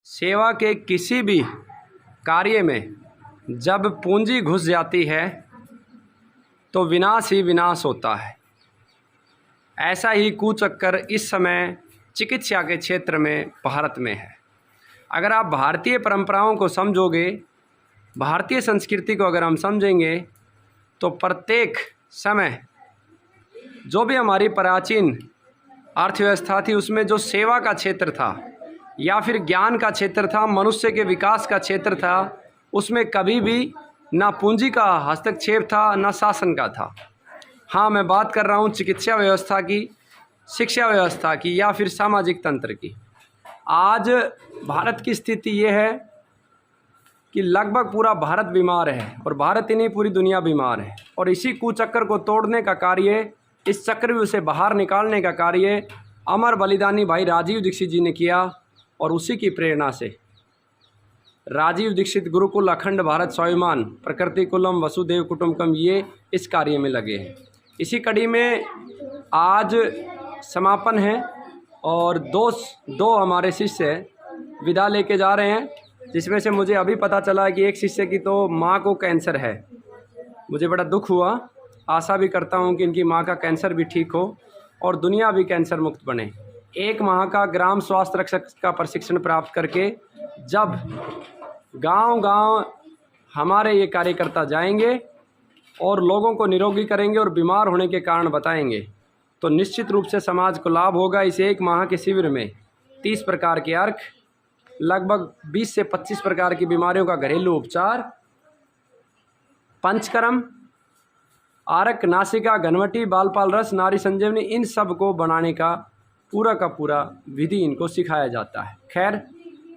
सेवा के किसी भी कार्य में जब पूंजी घुस जाती है तो विनाश ही विनाश होता है। ऐसा ही कुचक्कर इस समय चिकित्सा के क्षेत्र में भारत में है। अगर आप भारतीय परंपराओं को समझोगे, भारतीय संस्कृति को अगर हम समझेंगे, तो प्रत्येक समय जो भी हमारी प्राचीन अर्थव्यवस्था थी उसमें जो सेवा का क्षेत्र था या फिर ज्ञान का क्षेत्र था, मनुष्य के विकास का क्षेत्र था, उसमें कभी भी ना पूंजी का हस्तक्षेप था ना शासन का था। हाँ, मैं बात कर रहा हूँ चिकित्सा व्यवस्था की, शिक्षा व्यवस्था की या फिर सामाजिक तंत्र की। आज भारत की स्थिति ये है कि लगभग पूरा भारत बीमार है और भारत ही नहीं पूरी दुनिया बीमार है। और इसी कुचक्कर को तोड़ने का कार्य, इस चक्रव्यूह से बाहर निकालने का कार्य अमर बलिदानी भाई राजीव दीक्षित जी ने किया। और उसी की प्रेरणा से राजीव दीक्षित गुरुकुल अखंड भारत स्वाभिमान प्रकृति कुलम वसुदेव कुटुंबकम ये इस कार्य में लगे हैं। इसी कड़ी में आज समापन है और दो हमारे शिष्य विदा लेके जा रहे हैं, जिसमें से मुझे अभी पता चला कि एक शिष्य की तो माँ को कैंसर है। मुझे बड़ा दुख हुआ। आशा भी करता हूँ कि इनकी माँ का कैंसर भी ठीक हो और दुनिया भी कैंसर मुक्त बने। 1 माह का ग्राम स्वास्थ्य रक्षक का प्रशिक्षण प्राप्त करके जब गांव-गांव हमारे ये कार्यकर्ता जाएंगे और लोगों को निरोगी करेंगे और बीमार होने के कारण बताएंगे, तो निश्चित रूप से समाज को लाभ होगा। इस 1 माह के शिविर में 30 प्रकार के अर्क, लगभग 20 से 25 प्रकार की बीमारियों का घरेलू उपचार, पंचकर्म, आरक, नासिका, घनवटी, बालपाल रस, नारी संजीवनी, इन सब को बनाने का पूरा विधि इनको सिखाया जाता है। खैर,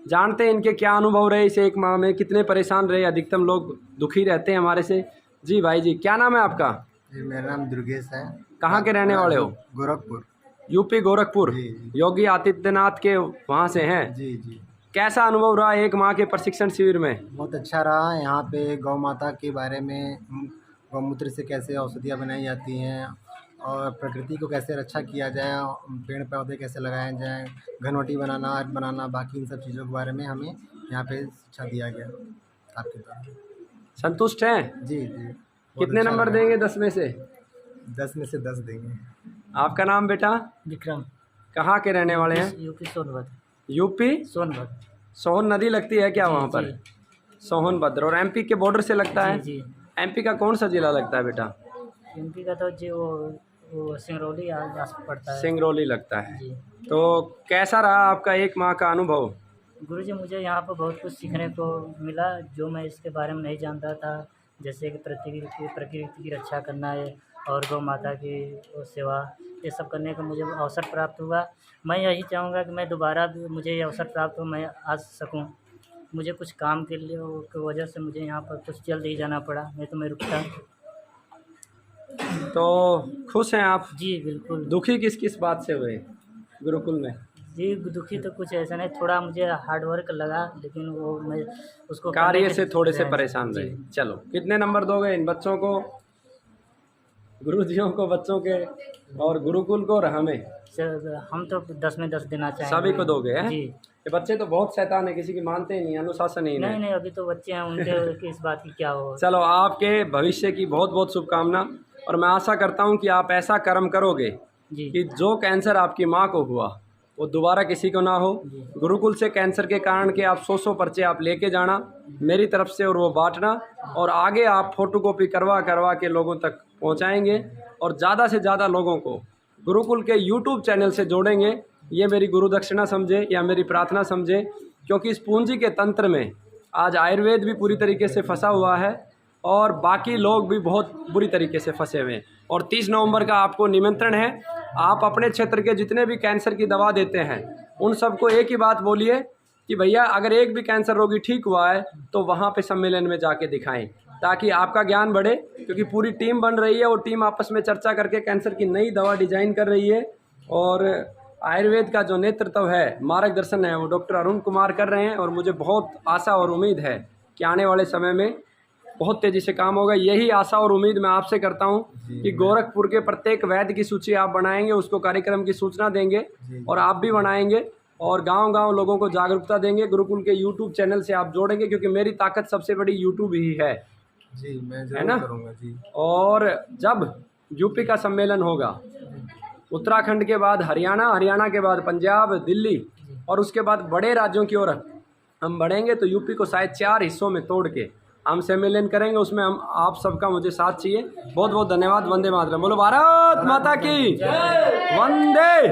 जानते हैं इनके क्या अनुभव रहे इस 1 माह में, कितने परेशान रहे। अधिकतम लोग दुखी रहते हैं हमारे से। जी भाई जी, क्या नाम है आपका? जी, मेरा नाम दुर्गेश है। कहाँ के रहने वाले हो? गोरखपुर। यूपी गोरखपुर। योगी आदित्यनाथ के वहाँ से हैं? जी जी। कैसा अनुभव रहा 1 माह के प्रशिक्षण शिविर में? बहुत अच्छा रहा। यहाँ पे गौ माता के बारे में, गौमूत्र से कैसे औषधियाँ बनाई जाती हैं और प्रकृति को कैसे रक्षा किया जाए, पेड़ पौधे कैसे लगाए जाएँ, घनवटी बनाना, अर्क बनाना, बाकी इन सब चीज़ों के बारे में हमें यहाँ पे शिक्षा दिया गया आपके द्वारा। संतुष्ट हैं? जी जी। कितने अच्छा नंबर लगा। देंगे 10 में से? 10 में से 10 देंगे। आपका नाम बेटा? विक्रम। कहाँ के रहने वाले हैं? यूपी सोनभद्र। यूपी सोनभद्र। सोहन नदी लगती है क्या जी, वहाँ पर? जी। सोहनभद्र। और एमपी के बॉर्डर से लगता है? जी। एमपी का कौन सा जिला लगता है बेटा? एमपी का तो जी वो सिंगरौली आस पड़ता है। सिंगरौली लगता है। जी। तो कैसा रहा आपका 1 माह का अनुभव? गुरुजी, मुझे यहाँ पर बहुत कुछ सीखने को मिला जो मैं इसके बारे में नहीं जानता था, जैसे कि प्रकृति की रक्षा करना है और गौ माता की सेवा, ये सब करने का मुझे अवसर प्राप्त हुआ। मैं यही चाहूँगा कि मैं दोबारा भी मुझे ये अवसर प्राप्त हो, मैं आ सकूँ। मुझे कुछ काम के लिए की वजह से मुझे यहाँ पर कुछ जल्द ही जाना पड़ा, नहीं तो मैं रुकता। तो खुश हैं आप? जी बिल्कुल। दुखी किस बात से हुए गुरुकुल में? जी, दुखी तो कुछ ऐसा नहीं, थोड़ा मुझे हार्ड वर्क लगा, लेकिन वो मैं उसको कार्य से थोड़े से परेशान रहे। जी। चलो, कितने नंबर दोगे इन बच्चों को, गुरुजियों को, बच्चों के और गुरुकुल को और हमें? हम तो 10 में 10 देना चाहेंगे। सभी को दोगे हैं? जी। ये बच्चे तो बहुत शैतान है, किसी की मानते ही नहीं, अनुशासन ही नहीं। नहीं, अभी तो बच्चे हैं, उनके इस बात की क्या हो। चलो, आपके भविष्य की बहुत बहुत शुभकामना। और मैं आशा करता हूँ कि आप ऐसा कर्म करोगे जी कि जो कैंसर आपकी माँ को हुआ वो दोबारा किसी को ना हो। गुरुकुल से कैंसर के कारण के आप 100 पर्चे आप लेके जाना मेरी तरफ से और वो बांटना, और आगे आप फोटोकॉपी करवा के लोगों तक पहुंचाएंगे और ज़्यादा से ज़्यादा लोगों को गुरुकुल के यूट्यूब चैनल से जोड़ेंगे। ये मेरी गुरु दक्षिणा समझे या मेरी प्रार्थना समझे, क्योंकि इस पूंजी के तंत्र में आज आयुर्वेद भी पूरी तरीके से फंसा हुआ है और बाकी लोग भी बहुत बुरी तरीके से फंसे हुए हैं। और 30 नवंबर का आपको निमंत्रण है। आप अपने क्षेत्र के जितने भी कैंसर की दवा देते हैं उन सबको एक ही बात बोलिए कि भैया अगर एक भी कैंसर रोगी ठीक हुआ है तो वहाँ पे सम्मेलन में जाके दिखाएं, ताकि आपका ज्ञान बढ़े। क्योंकि पूरी टीम बन रही है और टीम आपस में चर्चा करके कैंसर की नई दवा डिजाइन कर रही है। और आयुर्वेद का जो नेतृत्व है, मार्गदर्शन है, वो डॉक्टर अरुण कुमार कर रहे हैं। और मुझे बहुत आशा और उम्मीद है कि आने वाले समय में बहुत तेज़ी से काम होगा। यही आशा और उम्मीद मैं आपसे करता हूं कि गोरखपुर के प्रत्येक वैद्य की सूची आप बनाएंगे, उसको कार्यक्रम की सूचना देंगे और आप भी बनाएंगे। और गांव-गांव लोगों को जागरूकता देंगे। गुरुकुल के यूट्यूब चैनल से आप जोड़ेंगे, क्योंकि मेरी ताकत सबसे बड़ी यूट्यूब ही है जी, मैं है ज़रूर ना? करूँगा जी। और जब यूपी का सम्मेलन होगा, उत्तराखंड के बाद हरियाणा, हरियाणा के बाद पंजाब, दिल्ली और उसके बाद बड़े राज्यों की ओर हम बढ़ेंगे, तो यूपी को शायद 4 हिस्सों में तोड़ के हम सम्मेलन करेंगे। उसमें हम आप सबका मुझे साथ चाहिए। बहुत बहुत धन्यवाद। वंदे मातरम। बोलो भारत माता की वंदे।